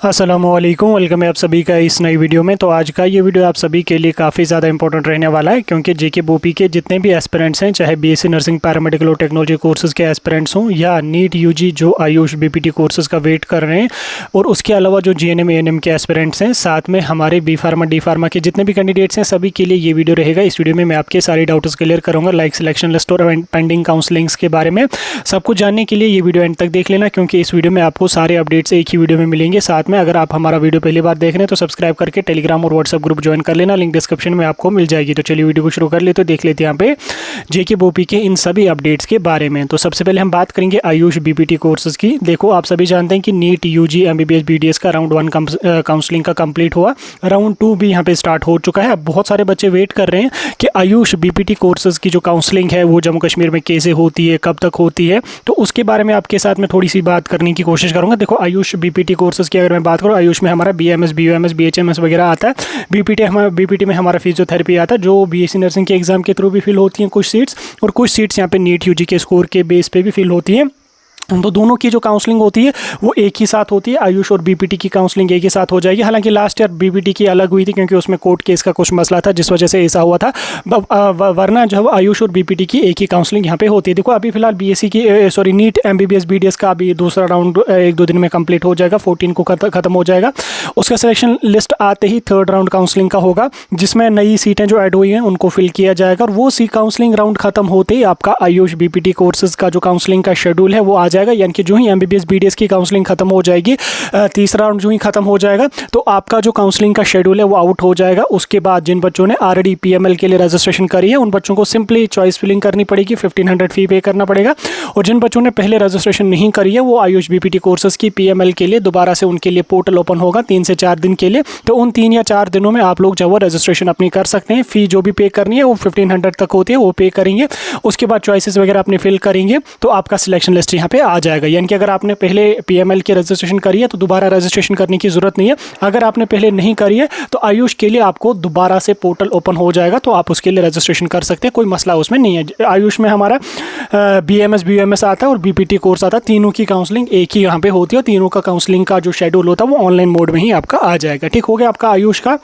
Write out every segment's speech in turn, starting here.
अस्सलामुअलैकुम, वेलकम है आप सभी का इस नई वीडियो में। तो आज का ये वीडियो आप सभी के लिए काफ़ी ज़्यादा इंपॉर्टेंट रहने वाला है, क्योंकि जेके बोपी के जितने भी एस्पिरेंट्स हैं, चाहे बीएससी नर्सिंग, पैरामेडिकल और टेक्नोलॉजी कोर्सेज़ के एस्पिरेंट्स हों या नीट यूजी जो आयुष बीपीटी कोर्सेज़ का वेट कर रहे हैं, और उसके अलावा जो जीएनएम एएनएम के एस्पिरेंट्स हैं, साथ में हमारे बी फार्मा डी फार्मा के जितने भी कैंडिडेट्स हैं, सभी के लिए ये वीडियो रहेगा। इस वीडियो में मैं आपके सारे डाउट्स क्लियर करूँगा, लाइक सिलेक्शन लिस्ट और पेंडिंग काउंसलिंग्स के बारे में। सब कुछ जानने के लिए ये वीडियो एंड तक देख लेना, क्योंकि इस वीडियो में आपको सारे अपडेट्स एक ही वीडियो में मिलेंगे। साथ में अगर आप हमारा वीडियो पहली बार देख रहे हैं तो सब्सक्राइब करके टेलीग्राम और व्हाट्सएप ग्रुप ज्वाइन कर लेना, लिंक डिस्क्रिप्शन में आपको मिल जाएगी। तो चलिए वीडियो को शुरू कर लेते, तो देख लेते हैं यहाँ पे जेके बोपी के इन सभी अपडेट्स के बारे में। तो सबसे पहले हम बात करेंगे आयुष बीपीटी कोर्सेज की। देखो, आप सभी जानते हैं कि नीट यूजी एमबीबीएस बीडीएस का राउंड 1 काउंसलिंग का कंप्लीट हुआ, राउंड 2 भी यहाँ पे स्टार्ट हो चुका है। अब बहुत सारे बच्चे वेट कर रहे हैं कि आयुष बीपीटी कोर्सेज की जो काउंसलिंग है वो जम्मू कश्मीर में कैसे होती है, कब तक होती है, तो उसके बारे में आपके साथ में थोड़ी सी बात करने की कोशिश करूँगा। देखो, आयुष बीपीटी कोर्सेज की अगर मैं बात करूँ, आयुष में हमारा बीएमएस, बीयूएमएस, बीएचएमएस वगैरह आता है। बीपीटी में हमारा फिजियोथेरेपी आता है, जो बीएससी नर्सिंग के एग्जाम के थ्रू भी फिल होती हैं कुछ सीट्स, और कुछ सीट्स यहाँ पे नीट यूजी के स्कोर के बेस पे भी फिल होती हैं। तो दोनों की जो काउंसलिंग होती है वो एक ही साथ होती है। आयुष और बीपीटी की काउंसलिंग एक ही साथ हो जाएगी। हालांकि लास्ट ईयर बीपीटी की अलग हुई थी, क्योंकि उसमें कोर्ट केस का कुछ मसला था, जिस वजह से ऐसा हुआ था। वरना जो आयुष और बीपीटी की एक ही काउंसलिंग यहाँ पे होती है। देखो, अभी फिलहाल बीएससी की नीट एमबीबीएस बीडीएस का अभी दूसरा राउंड 1-2 दिन में कंप्लीट हो जाएगा, 14 को खत्म हो जाएगा। उसका सिलेक्शन लिस्ट आते ही थर्ड राउंड काउंसलिंग का होगा, जिसमें नई सीटें जो ऐड हुई हैं उनको फिल किया जाएगा। और वो काउंसलिंग राउंड खत्म होते ही आपका आयुष बीपीटी कोर्सेज का जो काउंसलिंग का शेड्यूल है वो आ जाएगा। यानी कि जो ही एमबीबीएस बीडीएस की काउंसलिंग खत्म हो जाएगी, तीसरा राउंड जो ही खत्म हो जाएगा, तो आपका जो काउंसलिंग का शेड्यूल है वो आउट हो जाएगा। उसके बाद जिन बच्चों ने ऑलरेडी पीएमएल के लिए रजिस्ट्रेशन करी है, उन बच्चों को सिंपली चॉइस फिलिंग करनी पड़ेगी, 1500 फी पे करना पड़ेगा। और जिन बच्चों ने पहले रजिस्ट्रेशन नहीं करी है, वो आयुष बीपीटी कोर्सेज की पीएमएल के लिए दोबारा से उनके लिए पोर्टल ओपन होगा 3 से 4 दिन के लिए। तो उन 3 या 4 दिनों में आप लोग जब वो रजिस्ट्रेशन अपनी कर सकते हैं। फी जो भी पे करनी है वो 1500 तक होती है, वो पे करेंगे। उसके बाद चॉइसेस वगैरह अपने फिल करेंगे, तो आपका सिलेक्शन लिस्ट यहाँ पे आ जाएगा। यानी कि अगर आपने पहले पीएमएल की रजिस्ट्रेशन करी है तो दोबारा रजिस्ट्रेशन करने की ज़रूरत नहीं है। अगर आपने पहले नहीं करी है तो आयुष के लिए आपको दोबारा से पोर्टल ओपन हो जाएगा, तो आप उसके लिए रजिस्ट्रेशन कर सकते हैं, कोई मसला उसमें नहीं है। आयुष में हमारा बीएमएस बीयूएमएस आता है और बीपीटी कोर्स आता है, तीनों की काउंसलिंग एक ही यहाँ पे होती है। और तीनों का काउंसलिंग का जो शेड्यूल होता है वो ऑनलाइन मोड में ही आपका आ जाएगा। ठीक हो गया आपका आयुष का।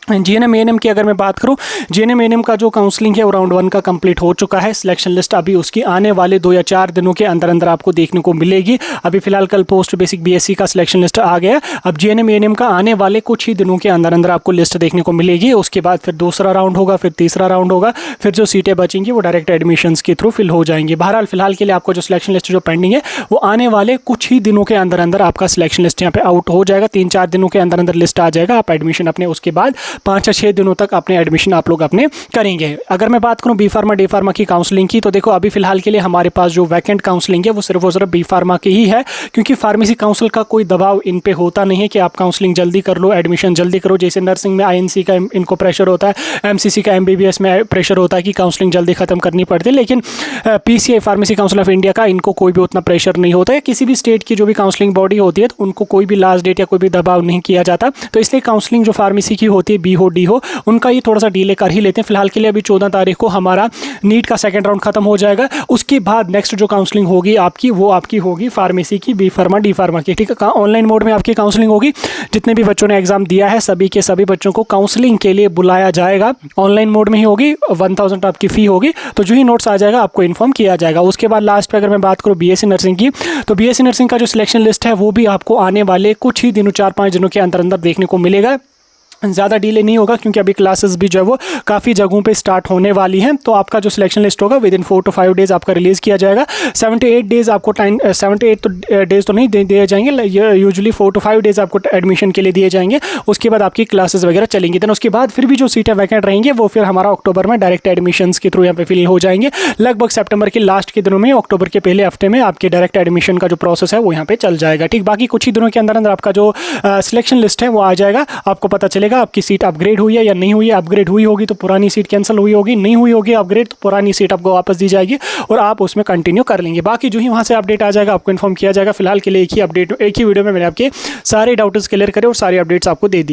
जीएनएम एएनएम की अगर मैं बात करूं, जीएनएम एएनएम का जो काउंसलिंग है वो राउंड 1 का कंप्लीट हो चुका है। सिलेक्शन लिस्ट अभी उसकी आने वाले 2 या 4 दिनों के अंदर अंदर आपको देखने को मिलेगी। अभी फिलहाल कल पोस्ट बेसिक बीएससी का सिलेक्शन लिस्ट आ गया। अब जीएनएम एएनएम का आने वाले कुछ ही दिनों के अंदर अंदर आपको लिस्ट देखने को मिलेगी। उसके बाद फिर दूसरा राउंड होगा, फिर तीसरा राउंड होगा, फिर जो सीटें बचेंगी वो डायरेक्ट एडमिशन्स के थ्रू फिल हो जाएंगी। बहरहाल फिलहाल के लिए आपको जो सिलेक्शन लिस्ट जो पेंडिंग है वो आने वाले कुछ ही दिनों के अंदर अंदर आपका सिलेक्शन लिस्ट यहाँ पे आउट हो जाएगा। 3-4 दिनों के अंदर अंदर लिस्ट आ जाएगा, आप एडमिशन अपने उसके बाद 5 या 6 दिनों तक अपने एडमिशन आप लोग अपने करेंगे। अगर मैं बात करूं बी फार्मा डी फार्मा की काउंसलिंग की, तो देखो अभी फिलहाल के लिए हमारे पास जो वैकेंट काउंसलिंग है वो सिर्फ और सिर्फ बी फार्मा की ही है, क्योंकि फार्मेसी काउंसिल का कोई दबाव इन पे होता नहीं है कि आप काउंसलिंग जल्दी कर लो, एडमिशन जल्दी करो। जैसे नर्सिंग में आईएनसी का इनको प्रेशर होता है, एमसीसी का एमबीबीएस में प्रेशर होता है कि काउंसलिंग जल्दी खत्म करनी पड़ती है, लेकिन PCI pharmacy council of India का इनको कोई भी उतना प्रेशर नहीं होता है। किसी भी स्टेट की जो भी काउंसलिंग बॉडी होती है तो उनको कोई भी लास्ट डेट या कोई भी दबाव नहीं किया जाता। तो इसलिए काउंसलिंग जो फार्मेसी की होती है, बी हो डी हो, उनका ये थोड़ा सा डिले कर ही लेते हैं। फिलहाल के लिए अभी 14 तारीख को हमारा नीट का सेकंड राउंड खत्म हो जाएगा। उसके बाद नेक्स्ट जो काउंसलिंग होगी आपकी, वो आपकी होगी फार्मेसी की, बी फार्मा डी फार्मा की। ठीक है, ऑनलाइन मोड में आपकी काउंसलिंग होगी। जितने भी बच्चों ने एग्जाम दिया है सभी के सभी बच्चों को काउंसलिंग के लिए बुलाया जाएगा। ऑनलाइन मोड में ही होगी, 1000 आपकी फी होगी। तो जो ही नोट्स आ जाएगा आपको इन्फॉर्म किया जाएगा। उसके बाद लास्ट पे अगर मैं बात करूँ बीएससी नर्सिंग की, तो बीएससी नर्सिंग का जो सिलेक्शन लिस्ट है वो भी आपको आने वाले कुछ ही दिनों, 4-5 दिनों के अंदर अंदर देखने को मिलेगा। ज़्यादा डिले नहीं होगा, क्योंकि अभी क्लासेस भी जो है वो काफ़ी जगहों पे स्टार्ट होने वाली हैं। तो आपका जो सिलेक्शन लिस्ट होगा विद इन 4 to 5 डेज़ आपका रिलीज़ किया जाएगा। 78 डेज़ आपको टाइम, 78 डेज़ तो नहीं दिए जाएंगे, यूजुअली 4 to 5 डेज़ आपको एडमिशन के लिए दिए जाएंगे। उसके बाद आपकी क्लासेस वगैरह चलेंगी। देन उसके बाद फिर भी जो सीटें वैकेंट रहेंगी वो फिर हमारा अक्टूबर में डायरेक्ट एडमिशन्स के थ्रू यहाँ पे फिल हो जाएंगे। लगभग सितंबर के लास्ट के दिनों में, अक्टूबर के पहले हफ्ते में आपके डायरेक्ट एडमिशन का जो प्रोसेस है वो यहाँ पे चल जाएगा। ठीक, बाकी कुछ ही दिनों के अंदर अंदर आपका जो सिलेक्शन लिस्ट है वो आ जाएगा। आपको पता चलेगा आपकी सीट अपग्रेड हुई है या नहीं हुई है। अपग्रेड हुई होगी तो पुरानी सीट कैंसिल हुई होगी, नहीं हुई होगी अपग्रेड तो पुरानी सीट आपको वापस दी जाएगी और आप उसमें कंटिन्यू कर लेंगे। बाकी जो ही वहाँ से अपडेट आ जाएगा आपको इन्फॉर्म किया जाएगा। फिलहाल के लिए एक ही वीडियो में मैंने आपके सारे डाउट्स क्लियर करे और सारे अपडेट्स आपको दे दी।